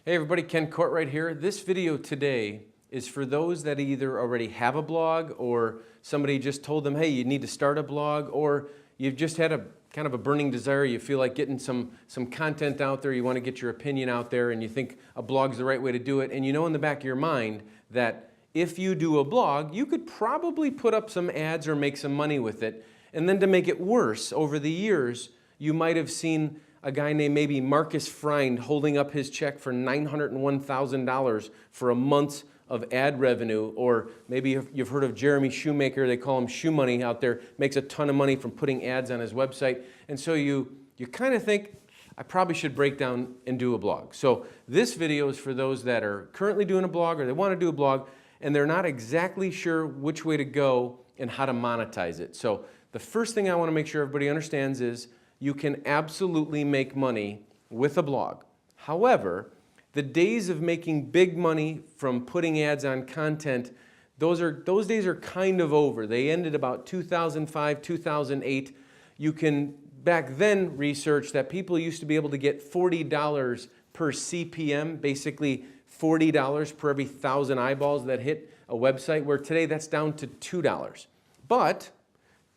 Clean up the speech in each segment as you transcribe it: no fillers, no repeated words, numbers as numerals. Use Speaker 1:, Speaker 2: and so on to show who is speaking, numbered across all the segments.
Speaker 1: Hey everybody, Ken Court right here. This video today is for those that either already have a blog or somebody just told them, hey, you need to start a blog, or you've just had a kind of a burning desire, you feel like getting some content out there, you want to get your opinion out there, and you think a blog's the right way to do it, and you know in the back of your mind that if you do a blog, you could probably put up some ads or make some money with it. And then to make it worse, over the years, you might have seen a guy named maybe Marcus Friend holding up his check for $901,000 for a month of ad revenue, or maybe you've heard of Jeremy Shoemaker, they call him Shoe Money out there, makes a ton of money from putting ads on his website. And so you kind of think, I probably should break down and do a blog. So this video is for those that are currently doing a blog or they want to do a blog and they're not exactly sure which way to go and how to monetize it. So the first thing I want to make sure everybody understands is you can absolutely make money with a blog. However, the days of making big money from putting ads on content, those days are kind of over. They ended about 2005, 2008. You can back then research that people used to be able to get $40 per CPM, basically $40 per every 1,000 eyeballs that hit a website, where today that's down to $2. But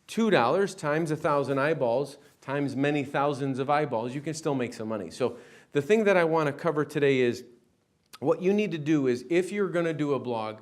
Speaker 1: $2 times 1,000 eyeballs times many thousands of eyeballs, you can still make some money. So the thing that I want to cover today is what you need to do is, if you're going to do a blog,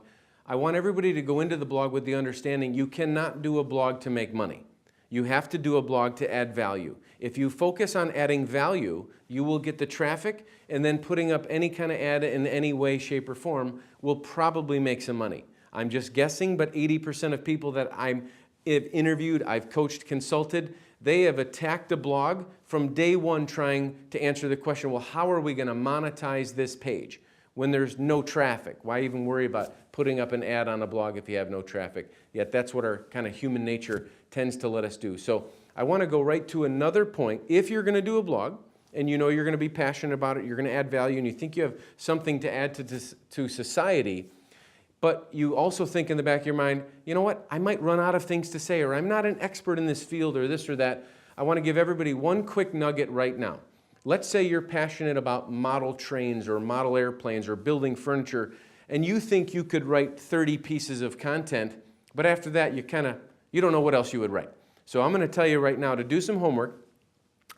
Speaker 1: I want everybody to go into the blog with the understanding you cannot do a blog to make money. You have to do a blog to add value. If you focus on adding value, you will get the traffic, and then putting up any kind of ad in any way, shape, or form will probably make some money. I'm just guessing, but 80% of people that I've interviewed, I've coached, consulted, they have attacked a blog from day one trying to answer the question, well, how are we going to monetize this page when there's no traffic? Why even worry about putting up an ad on a blog if you have no traffic? Yet that's what our kind of human nature tends to let us do. So I want to go right to another point. If you're going to do a blog and you know you're going to be passionate about it, you're going to add value, and you think you have something to add to society, but you also think in the back of your mind, you know what, I might run out of things to say, or I'm not an expert in this field, or this or that. I want to give everybody one quick nugget right now. Let's say you're passionate about model trains or model airplanes or building furniture, and you think you could write 30 pieces of content, but after that you don't know what else you would write. So I'm going to tell you right now to do some homework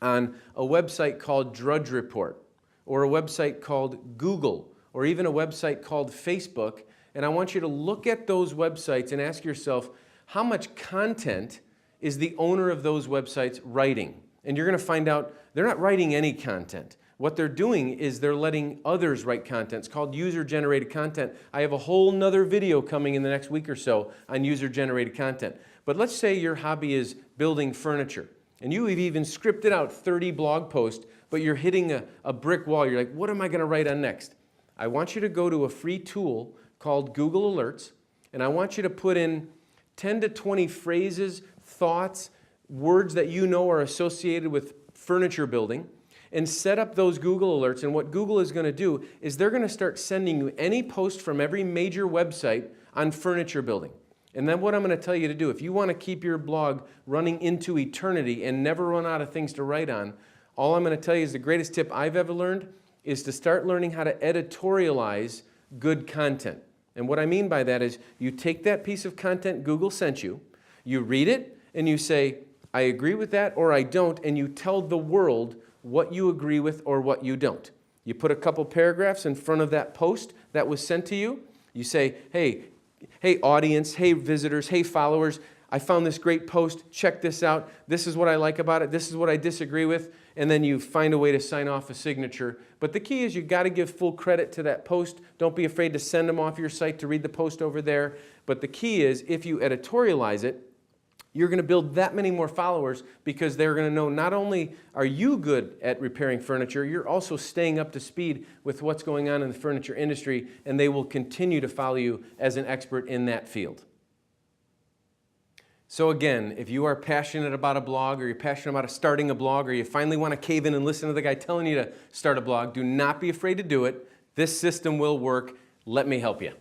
Speaker 1: on a website called Drudge Report, or a website called Google, or even a website called Facebook. And I want you to look at those websites and ask yourself, how much content is the owner of those websites writing? And you're going to find out they're not writing any content. What they're doing is they're letting others write content. It's called user-generated content. I have a whole nother video coming in the next week or so on user-generated content. But let's say your hobby is building furniture, and you have even scripted out 30 blog posts, but you're hitting a brick wall. You're like, what am I going to write on next? I want you to go to a free tool called Google Alerts, and I want you to put in 10 to 20 phrases, thoughts, words that you know are associated with furniture building, and set up those Google Alerts. And what Google is going to do is they're going to start sending you any post from every major website on furniture building. And then what I'm going to tell you to do, if you want to keep your blog running into eternity and never run out of things to write on, all I'm going to tell you is the greatest tip I've ever learned is to start learning how to editorialize good content. And what I mean by that is you take that piece of content Google sent you, you read it, and you say, I agree with that or I don't, and you tell the world what you agree with or what you don't. You put a couple paragraphs in front of that post that was sent to you. You say, hey audience, hey visitors, hey followers, I found this great post, check this out, this is what I like about it, this is what I disagree with, and then you find a way to sign off a signature. But the key is you got to give full credit to that post. Don't be afraid to send them off your site to read the post over there. But the key is, if you editorialize it, you're going to build that many more followers, because they're going to know not only are you good at repairing furniture, you're also staying up to speed with what's going on in the furniture industry, and they will continue to follow you as an expert in that field. So again, if you are passionate about a blog, or you're passionate about starting a blog, or you finally want to cave in and listen to the guy telling you to start a blog, do not be afraid to do it. This system will work. Let me help you.